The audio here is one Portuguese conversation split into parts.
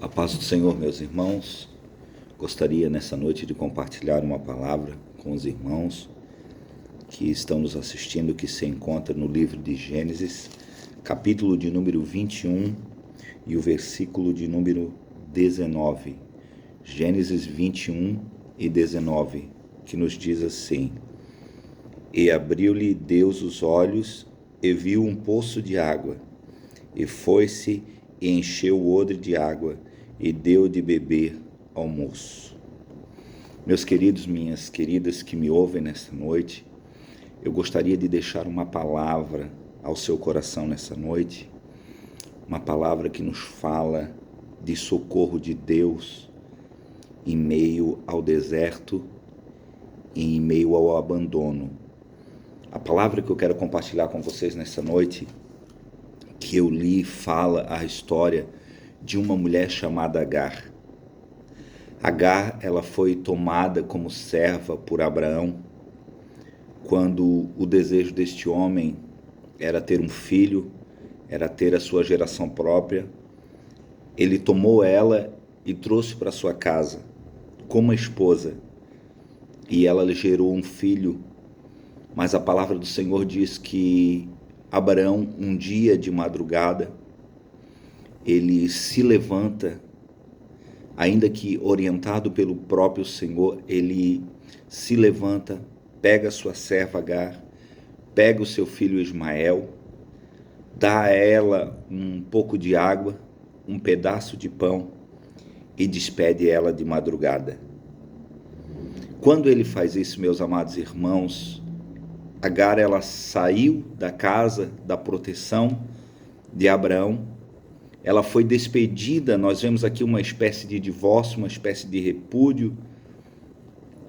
A paz do Senhor, meus irmãos. Gostaria nessa noite de compartilhar uma palavra com os irmãos que estão nos assistindo, que se encontra no livro de Gênesis, capítulo de número 21 e o versículo de número 19. Gênesis 21 e 19, que nos diz assim: E abriu-lhe Deus os olhos e viu um poço de água, e foi-se e encheu o odre de água, e deu de beber ao moço. Meus queridos, minhas queridas que me ouvem nesta noite, eu gostaria de deixar uma palavra ao seu coração nessa noite, uma palavra que nos fala de socorro de Deus em meio ao deserto e em meio ao abandono. A palavra que eu quero compartilhar com vocês nessa noite, que eu li, fala a história de uma mulher chamada Agar. Agar, ela foi tomada como serva por Abraão, quando o desejo deste homem era ter um filho, era ter a sua geração própria. Ele tomou ela e trouxe para sua casa como esposa, e ela lhe gerou um filho. Mas a palavra do Senhor diz que Abraão, um dia de madrugada, ele se levanta, ainda que orientado pelo próprio Senhor, ele se levanta, pega a sua serva Agar, pega o seu filho Ismael, dá a ela um pouco de água, um pedaço de pão e despede ela de madrugada. Quando ele faz isso, meus amados irmãos, Agar, ela saiu da casa da proteção de Abraão, ela foi despedida. Nós vemos aqui uma espécie de divórcio, uma espécie de repúdio.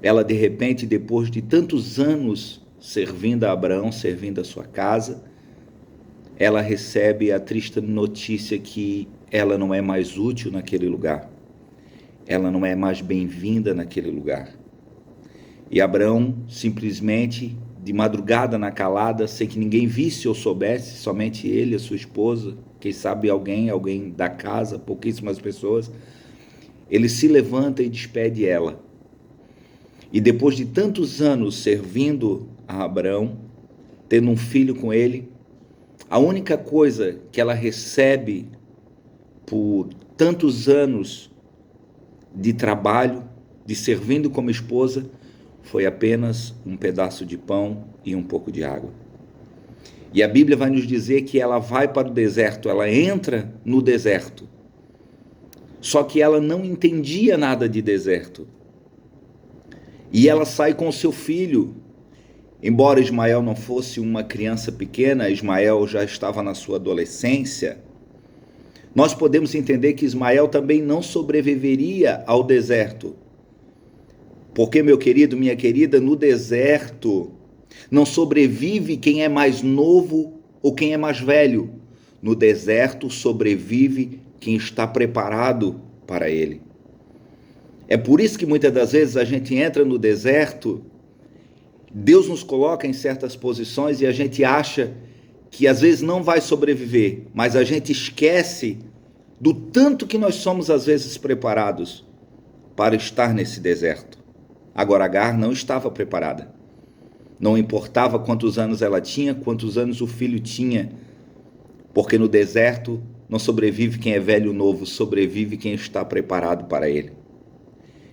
Ela, de repente, depois de tantos anos servindo a Abraão, servindo a sua casa, ela recebe a triste notícia que ela não é mais útil naquele lugar, ela não é mais bem-vinda naquele lugar. E Abraão, simplesmente, de madrugada na calada, sem que ninguém visse ou soubesse, somente ele e a sua esposa, quem sabe alguém da casa, pouquíssimas pessoas, ele se levanta e despede ela. E depois de tantos anos servindo a Abraão, tendo um filho com ele, a única coisa que ela recebe por tantos anos de trabalho, de servindo como esposa, foi apenas um pedaço de pão e um pouco de água. E a Bíblia vai nos dizer que ela vai para o deserto, ela entra no deserto. Só que ela não entendia nada de deserto. E ela sai com o seu filho. Embora Ismael não fosse uma criança pequena, Ismael já estava na sua adolescência, nós podemos entender que Ismael também não sobreviveria ao deserto. Porque, meu querido, minha querida, no deserto não sobrevive quem é mais novo ou quem é mais velho. No deserto sobrevive quem está preparado para ele. É por isso que muitas das vezes a gente entra no deserto, Deus nos coloca em certas posições e a gente acha que às vezes não vai sobreviver, mas a gente esquece do tanto que nós somos às vezes preparados para estar nesse deserto. Agora, Agar não estava preparada. Não importava quantos anos ela tinha, quantos anos o filho tinha, porque no deserto não sobrevive quem é velho ou novo, sobrevive quem está preparado para ele.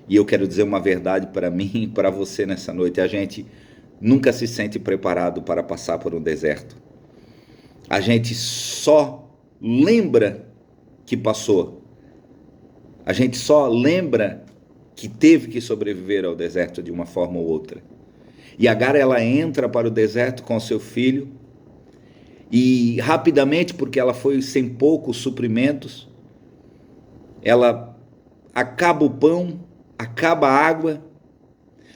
E eu quero dizer uma verdade para mim e para você nessa noite: a gente nunca se sente preparado para passar por um deserto. A gente só lembra que passou. A gente só lembra que teve que sobreviver ao deserto de uma forma ou outra. E Agar, ela entra para o deserto com seu filho, e rapidamente, porque ela foi sem poucos suprimentos, ela acaba o pão, acaba a água.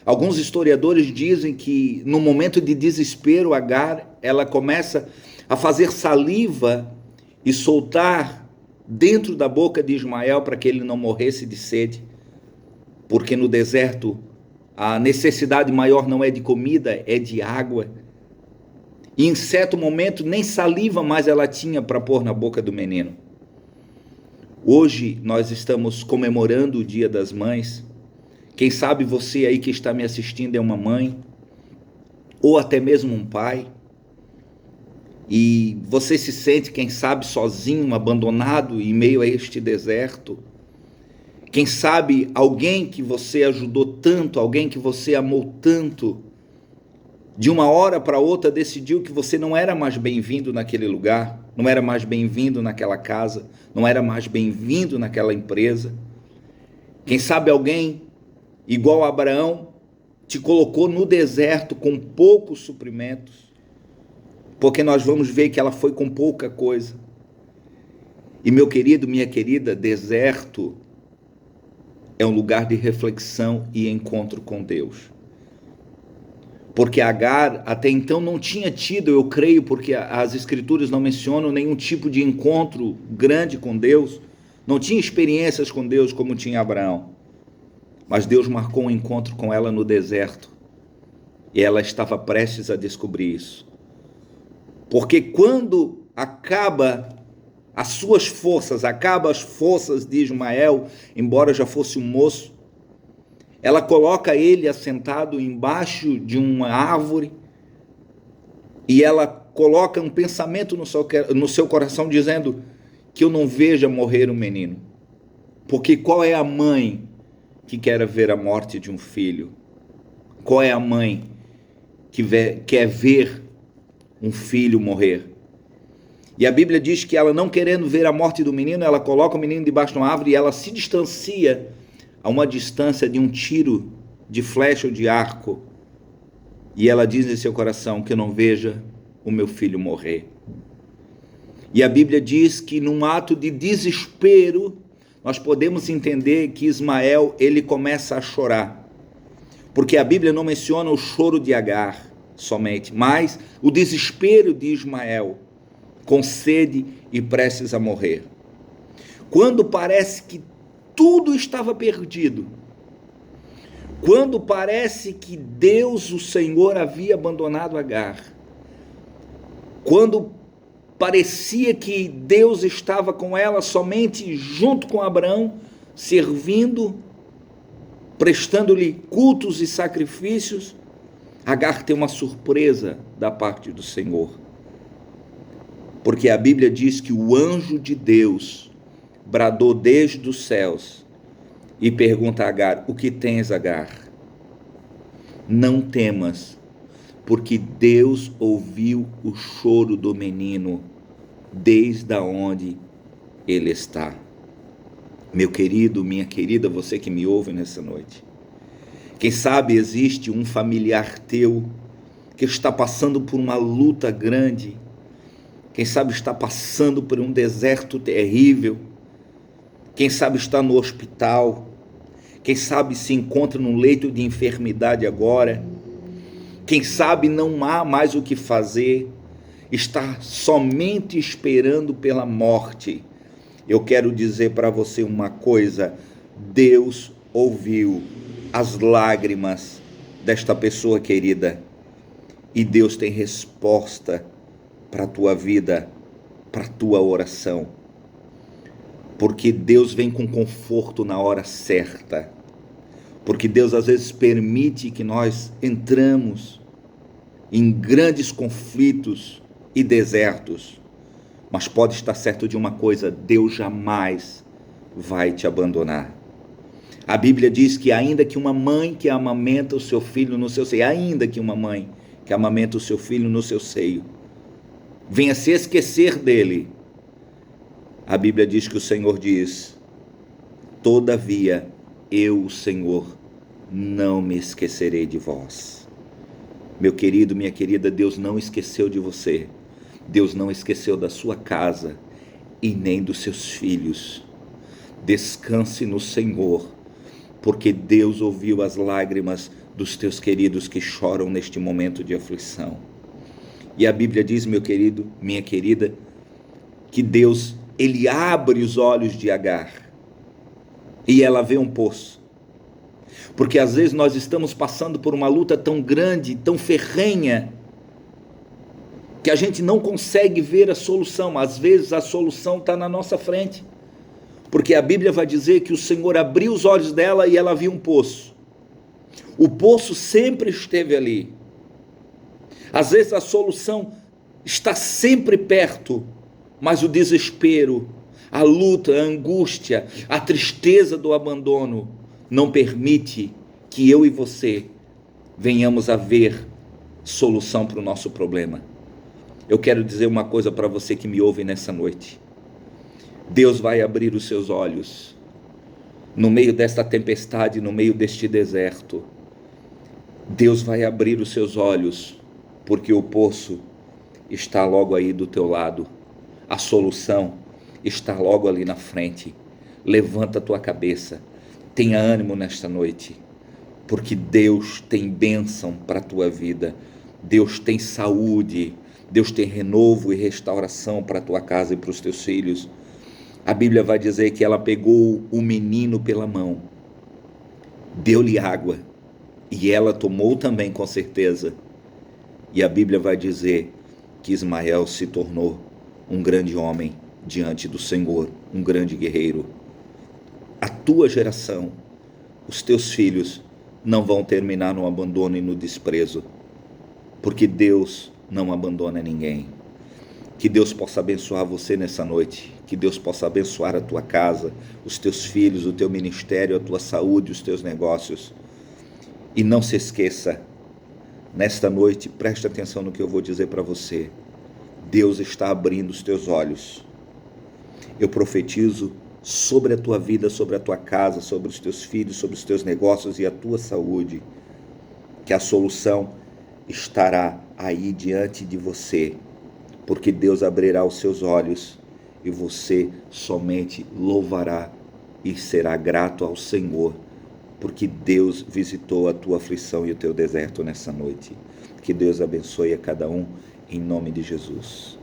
Alguns historiadores dizem que no momento de desespero, Agar, ela começa a fazer saliva e soltar dentro da boca de Ismael para que ele não morresse de sede. Porque no deserto a necessidade maior não é de comida, é de água. E em certo momento nem saliva mais ela tinha para pôr na boca do menino. Hoje nós estamos comemorando o Dia das Mães. Quem sabe você aí que está me assistindo é uma mãe, ou até mesmo um pai, e você se sente, quem sabe, sozinho, abandonado em meio a este deserto. Quem sabe alguém que você ajudou tanto, alguém que você amou tanto, de uma hora para outra decidiu que você não era mais bem-vindo naquele lugar, não era mais bem-vindo naquela casa, não era mais bem-vindo naquela empresa. Quem sabe alguém, igual a Abraão, te colocou no deserto com poucos suprimentos, porque nós vamos ver que ela foi com pouca coisa. E meu querido, minha querida, deserto é um lugar de reflexão e encontro com Deus. Porque Agar até então não tinha tido, eu creio, porque as escrituras não mencionam nenhum tipo de encontro grande com Deus, não tinha experiências com Deus como tinha Abraão. Mas Deus marcou um encontro com ela no deserto, e ela estava prestes a descobrir isso. Porque quando acaba as suas forças, acaba as forças de Ismael, embora já fosse um moço, ela coloca ele assentado embaixo de uma árvore, e ela coloca um pensamento no seu coração, dizendo que eu não veja morrer um menino. Porque qual é a mãe que quer ver a morte de um filho? Qual é a mãe que quer ver um filho morrer? E a Bíblia diz que ela, não querendo ver a morte do menino, ela coloca o menino debaixo de uma árvore e ela se distancia a uma distância de um tiro de flecha ou de arco. E ela diz em seu coração que eu não veja o meu filho morrer. E a Bíblia diz que num ato de desespero, nós podemos entender que Ismael, ele começa a chorar. Porque a Bíblia não menciona o choro de Agar somente, mas o desespero de Ismael, com sede e prestes a morrer. Quando parece que tudo estava perdido, quando parece que Deus, o Senhor, havia abandonado Agar, quando parecia que Deus estava com ela somente junto com Abraão, servindo, prestando-lhe cultos e sacrifícios, Agar tem uma surpresa da parte do Senhor. Porque a Bíblia diz que o anjo de Deus bradou desde os céus e pergunta a Agar: o que tens, Agar? Não temas, porque Deus ouviu o choro do menino desde onde ele está. Meu querido, minha querida, você que me ouve nessa noite, quem sabe existe um familiar teu que está passando por uma luta grande, quem sabe está passando por um deserto terrível, quem sabe está no hospital, quem sabe se encontra num leito de enfermidade agora, quem sabe não há mais o que fazer, está somente esperando pela morte. Eu quero dizer para você uma coisa: Deus ouviu as lágrimas desta pessoa querida, e Deus tem resposta para a tua vida, para a tua oração, porque Deus vem com conforto na hora certa, porque Deus às vezes permite que nós entramos em grandes conflitos e desertos, mas pode estar certo de uma coisa: Deus jamais vai te abandonar. A Bíblia diz que ainda que uma mãe que amamenta o seu filho no seu seio, ainda que uma mãe que amamenta o seu filho no seu seio, venha se esquecer dele, a Bíblia diz que o Senhor diz: todavia eu, o Senhor, não me esquecerei de vós. Meu querido, minha querida, Deus não esqueceu de você, Deus não esqueceu da sua casa e nem dos seus filhos. Descanse no Senhor, porque Deus ouviu as lágrimas dos teus queridos que choram neste momento de aflição. E a Bíblia diz, meu querido, minha querida, que Deus, ele abre os olhos de Agar e ela vê um poço. Porque às vezes nós estamos passando por uma luta tão grande, tão ferrenha, que a gente não consegue ver a solução. Às vezes a solução está na nossa frente, Porque a Bíblia vai dizer que o Senhor abriu os olhos dela e ela viu um poço. O poço sempre esteve ali. Às vezes a solução está sempre perto, mas o desespero, a luta, a angústia, a tristeza do abandono não permite que eu e você venhamos a ver solução para o nosso problema. Eu quero dizer uma coisa para você que me ouve nessa noite. Deus vai abrir os seus olhos no meio desta tempestade, no meio deste deserto. Deus vai abrir os seus olhos, porque o poço está logo aí do teu lado. A solução está logo ali na frente. Levanta a tua cabeça. Tenha ânimo nesta noite, porque Deus tem bênção para a tua vida. Deus tem saúde. Deus tem renovo e restauração para a tua casa e para os teus filhos. A Bíblia vai dizer que ela pegou o menino pela mão, deu-lhe água, e ela tomou também, com certeza. E a Bíblia vai dizer que Ismael se tornou um grande homem diante do Senhor, um grande guerreiro. A tua geração, os teus filhos, não vão terminar no abandono e no desprezo, porque Deus não abandona ninguém. Que Deus possa abençoar você nessa noite, que Deus possa abençoar a tua casa, os teus filhos, o teu ministério, a tua saúde, os teus negócios. E não se esqueça, nesta noite, preste atenção no que eu vou dizer para você. Deus está abrindo os teus olhos. Eu profetizo sobre a tua vida, sobre a tua casa, sobre os teus filhos, sobre os teus negócios e a tua saúde, que a solução estará aí diante de você, porque Deus abrirá os seus olhos e você somente louvará e será grato ao Senhor, porque Deus visitou a tua aflição e o teu deserto nessa noite. Que Deus abençoe a cada um, em nome de Jesus.